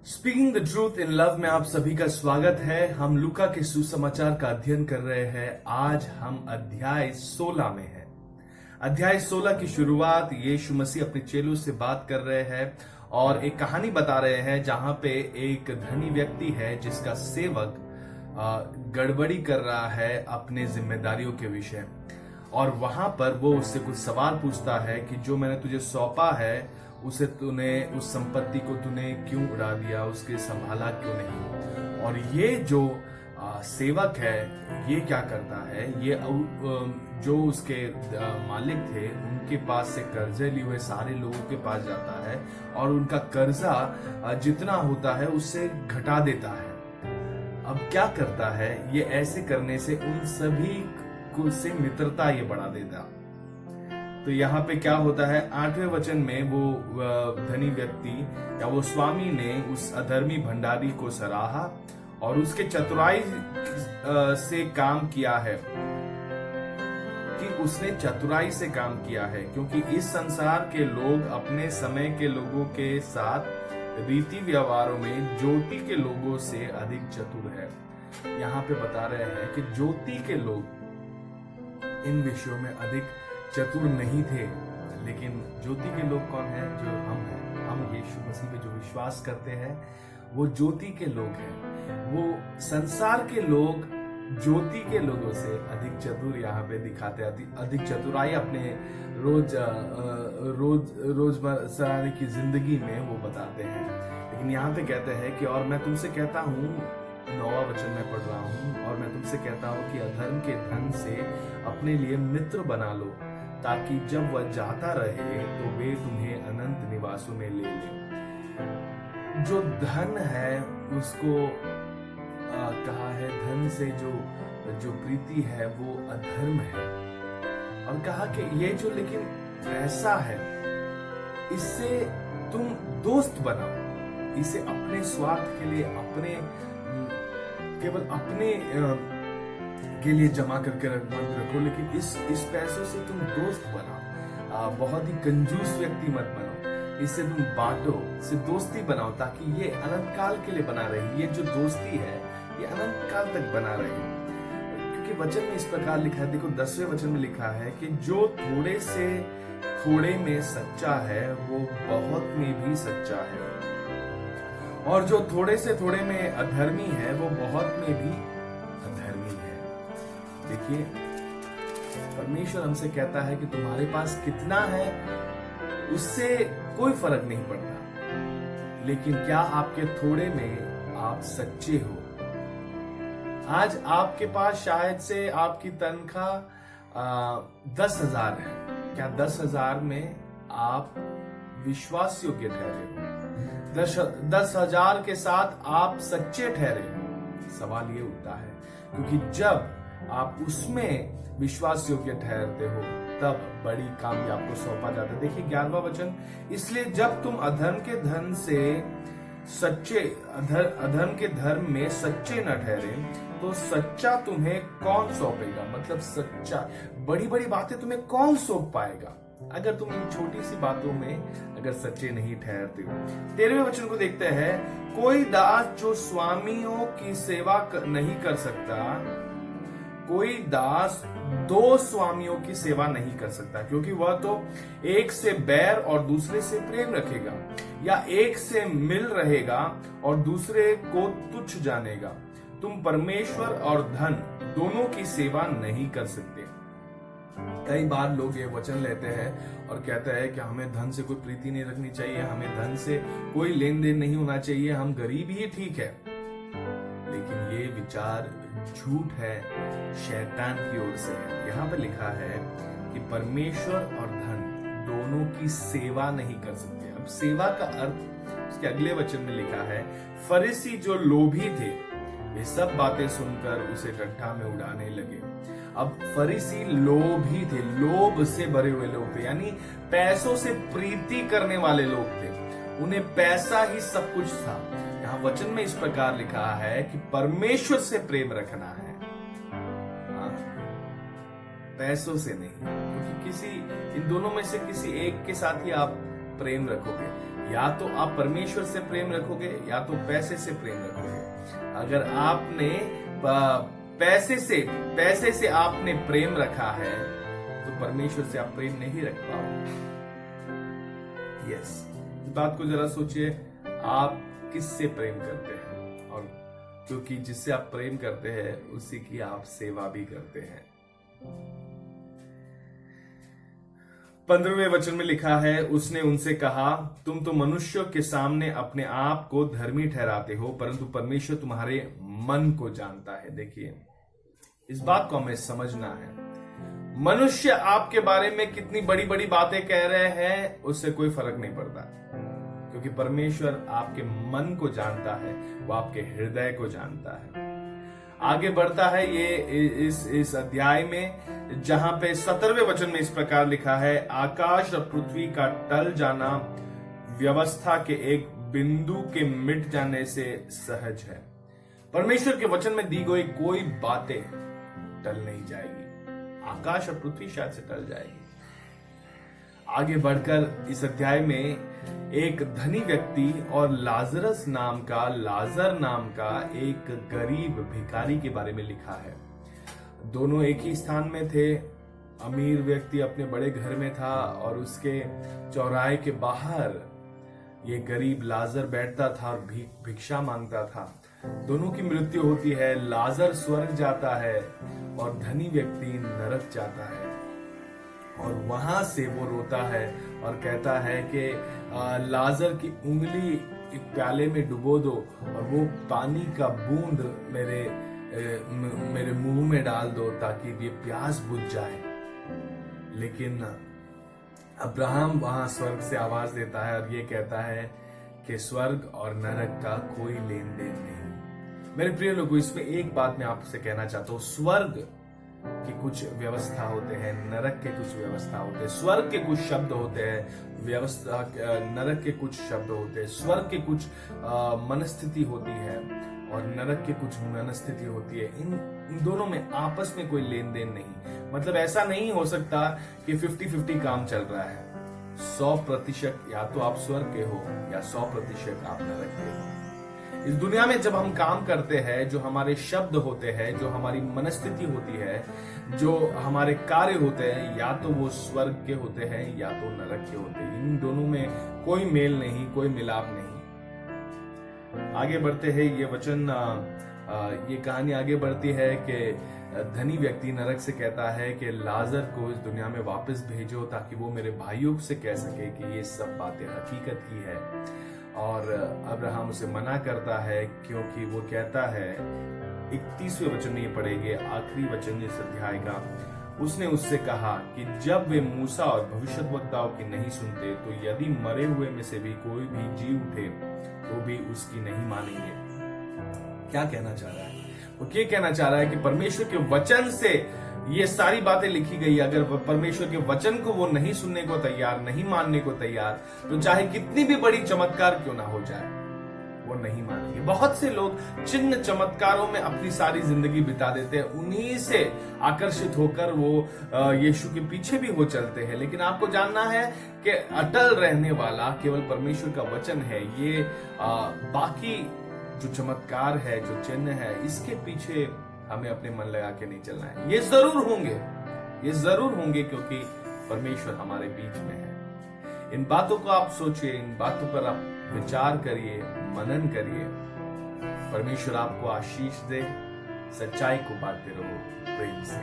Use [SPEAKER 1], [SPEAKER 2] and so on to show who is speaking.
[SPEAKER 1] Speaking the truth in love में आप सभी का स्वागत है। हम लूका के सुसमाचार का अध्ययन कर रहे हैं। आज हम अध्याय 16 में हैं। अध्याय 16 की शुरुआत यीशु मसीह अपने चेलों से बात कर रहे हैं और एक कहानी बता रहे हैं जहां पे एक धनी व्यक्ति है जिसका सेवक गड़बड़ी कर रहा है अपने जिम्मेदारियों के विषय, और वहां पर वो उससे कुछ सवाल पूछता है कि जो मैंने तुझे सौंपा है उसे तूने, उस संपत्ति को तूने क्यों उड़ा दिया, उसके संभाला क्यों नहीं। और ये जो सेवक है ये क्या करता है, ये जो उसके मालिक थे उनके पास से कर्जे लिए हुए सारे लोगों के पास जाता है और उनका कर्जा जितना होता है उससे घटा देता है। अब क्या करता है, ये ऐसे करने से उन सभी को से मित्रता ये बढ़ा देता। तो यहाँ पे क्या होता है, 8वें वचन में वो धनी व्यक्ति या वो स्वामी ने उस अधर्मी भंडारी को सराहा और उसके चतुराई से काम किया है कि उसने चतुराई से काम किया है, क्योंकि इस संसार के लोग अपने समय के लोगों के साथ रीति व्यवहारों में ज्योति के लोगों से अधिक चतुर है। यहाँ पे बता रहे हैं कि ज्योति के लोग इन विषयों में अधिक चतुर नहीं थे, लेकिन ज्योति के लोग कौन है? जो हम हैं। हम यीशु मसीह पे जो विश्वास करते हैं वो ज्योति के लोग हैं। वो संसार के लोग ज्योति के लोगों से अधिक चतुर यहाँ पे दिखाते, अधिक चतुराई अपने रोजमर्रा की जिंदगी में वो बताते हैं। लेकिन यहाँ पे कहते हैं कि और मैं तुमसे कहता हूँ, 9वां वचन में पढ़ रहा हूँ, और मैं तुमसे कहता हूँ कि अधर्म के धन से अपने लिए मित्र बना लो, ताकि जब वह जाता रहे तो वे तुम्हें अनंत निवासों में ले ले। जो धन है उसको कहा है, धन से जो प्रीति है वो अधर्म है। और कहा कि ये जो लेकिन ऐसा है, इससे तुम दोस्त बनाओ, इसे अपने स्वार्थ के लिए, अपने केवल अपने के लिए जमा करके मत रखो, लेकिन इस पैसों से तुम दोस्त बनाओ। बहुत ही कंजूस व्यक्ति मत बनो, इससे तुम बांटो, इससे दोस्ती बनाओ, ताकि ये अनंत काल के लिए बना रहे। ये जो दोस्ती है ये अनंत काल तक बना रहे। क्योंकि वचन में इस प्रकार लिखा है, देखो 10वें वचन में लिखा है कि जो थोड़े से थोड़े में सच्चा है वो बहुत में भी सच्चा है, और जो थोड़े से थोड़े में अधर्मी है वो बहुत में भी अधर्मी है। देखिए, परमेश्वर हमसे कहता है कि तुम्हारे पास कितना है उससे कोई फर्क नहीं पड़ता, लेकिन क्या आपके थोड़े में आप सच्चे हो। आज आपके पास शायद से आपकी तनख्वाह 10,000 है, क्या 10,000 में आप विश्वास योग्य ठहरे हो? 10,000 के साथ आप सच्चे ठहरे हो? सवाल ये उठता है, क्योंकि जब आप उसमें विश्वास योग्य ठहरते हो तब बड़ी काम भी आपको सौंपा जाता है। देखिए 11वां वचन, इसलिए जब तुम अधर्म के धन से सच्चे अधर्म के धर्म में सच्चे न ठहरे तो सच्चा तुम्हें कौन सौंपेगा। मतलब सच्चा, बड़ी बड़ी बातें तुम्हें कौन सौंप पाएगा अगर तुम इन छोटी सी बातों में अगर सच्चे नहीं ठहरते हो। 13वें वचन को देखते हैं, कोई दास जो स्वामियों की सेवा नहीं कर सकता, कोई दास 2 स्वामियों की सेवा नहीं कर सकता, क्योंकि वह तो एक से बैर और दूसरे से प्रेम रखेगा, या एक से मिल रहेगा और दूसरे को तुच्छ जानेगा। तुम परमेश्वर और धन दोनों की सेवा नहीं कर सकते। कई बार लोग ये वचन लेते हैं और कहते हैं कि हमें धन से कोई प्रीति नहीं रखनी चाहिए, हमें धन से कोई लेन देन नहीं होना चाहिए, हम गरीब ही ठीक है। लेकिन ये विचार झूठ है, शैतान की ओर से है। यहाँ पे लिखा है कि परमेश्वर और धन दोनों की सेवा नहीं कर सकते। अब सेवा का अर्थ उसके अगले वचन में लिखा है, फरीसी जो लोभी थे ये सब बातें सुनकर उसे गड्ढा में उड़ाने लगे। अब फरीसी लोभी थे, लोभ से भरे हुए लोग थे, यानी पैसों से प्रीति करने वाले लोग थे, उन्हें पैसा ही सब कुछ था। यहाँ वचन में इस प्रकार लिखा है कि परमेश्वर से प्रेम रखना है, पैसों से नहीं, क्योंकि इन दोनों में से किसी एक के साथ ही आप प्रेम रखोगे। या तो आप परमेश्वर से प्रेम रखोगे या तो पैसे से प्रेम रखोगे। अगर आपने पैसे से आपने प्रेम रखा है तो परमेश्वर से आप प्रेम नहीं रख पाओगे। यस, इस बात को जरा सोचिए, आप किससे प्रेम करते हैं, और क्योंकि जिससे आप प्रेम करते हैं उसी की आप सेवा भी करते हैं। 15वें वचन में लिखा है, उसने उनसे कहा, तुम तो मनुष्यों के सामने अपने आप को धर्मी ठहराते हो, परंतु परमेश्वर तुम्हारे मन को जानता है। देखिए, इस बात को हमें समझना है। मनुष्य आपके बारे में कितनी बड़ी बड़ी बातें कह रहे हैं उससे कोई फर्क नहीं पड़ता, क्योंकि परमेश्वर आपके मन को जानता है, वो आपके हृदय को जानता है। आगे बढ़ता है ये इस अध्याय में, जहां पे 17वें वचन में इस प्रकार लिखा है, आकाश और पृथ्वी का टल जाना व्यवस्था के एक बिंदु के मिट जाने से सहज है। परमेश्वर के वचन में दी गई कोई बातें टल नहीं जाएगी। आकाश और पृथ्वी शायद से टल जाएगी। आगे बढ़कर इस अध्याय में एक धनी व्यक्ति और लाजर नाम का एक गरीब भिखारी के बारे में लिखा है। दोनों एक ही स्थान में थे। अमीर व्यक्ति अपने बड़े घर में था और उसके चौराहे के बाहर ये गरीब लाजर बैठता था और भिक्षा मांगता था। दोनों की मृत्यु होती है। लाजर स्वर्ग जाता है और धनी व्यक्ति नरक जाता है, और वहां से वो रोता है और कहता है कि लाजर की उंगली एक प्याले में डुबो दो और वो पानी का बूंद मेरे मुंह में डाल दो ताकि ये प्यास बुझ जाए। लेकिन अब्राहम वहां स्वर्ग से आवाज देता है और ये कहता है कि स्वर्ग और नरक का कोई लेन देन नहीं। मेरे प्रिय लोगों, इसमें एक बात मैं आपसे कहना चाहता हूं, स्वर्ग की कुछ व्यवस्था होते हैं, नरक के कुछ व्यवस्था होते हैं। स्वर्ग के कुछ शब्द होते हैं व्यवस्था, नरक के कुछ शब्द होते हैं। स्वर्ग के कुछ मनस्थिति होती है और नरक के कुछ मनस्थिति होती है। इन दोनों में आपस में कोई लेन देन नहीं। मतलब ऐसा नहीं हो सकता कि 50-50 काम चल रहा है। 100% या तो आप स्वर्ग के हो या 100% आप नरक के हो। इस दुनिया में जब हम काम करते हैं, जो हमारे शब्द होते हैं, जो हमारी मनस्थिति होती है, जो हमारे कार्य होते हैं, या तो वो स्वर्ग के होते हैं या तो नरक के होते हैं। इन दोनों में कोई मेल नहीं, कोई मिलाप नहीं। आगे बढ़ते हैं, ये वचन, ये कहानी आगे बढ़ती है कि धनी व्यक्ति नरक से कहता है कि लाजर को इस दुनिया में वापस भेजो ताकि वो मेरे भाइयों से कह सके कि ये सब बातें हकीकत की है। और अब्राहम उसे मना करता है, क्योंकि वो कहता है, 31वें वचन में पढ़ेंगे, आखिरी वचन इस अध्याय का, उसने उससे कहा कि जब वे मूसा और भविष्यद्वक्ताओं की नहीं सुनते तो यदि मरे हुए में से भी कोई भी जी उठे तो भी उसकी नहीं मानेंगे। क्या कहना चाह रहा है? वो ये कहना चाह रहा है कि परमेश्वर के वचन से ये सारी बातें लिखी गई। अगर परमेश्वर के वचन को वो नहीं सुनने को तैयार, नहीं मानने को तैयार, तो चाहे कितनी भी बड़ी चमत्कार क्यों ना हो जाए, वो नहीं मानेंगे। बहुत से लोग चिन्ह चमत्कारों में अपनी सारी जिंदगी बिता देते हैं। उन्हीं से आकर्षित होकर वो यीशु के पीछे भी वो चलते हैं। लेकिन आपको जानना है कि अटल रहने वाला केवल परमेश्वर का वचन है। ये बाकी जो चमत्कार है, जो चिन्ह है, इसके पीछे हमें अपने मन लगा के नहीं चलना है। ये जरूर होंगे क्योंकि परमेश्वर हमारे बीच में है। इन बातों को आप सोचिए, इन बातों पर आप विचार करिए, मनन करिए। परमेश्वर आपको आशीष दे। सच्चाई को बांटते रहो प्रेम से।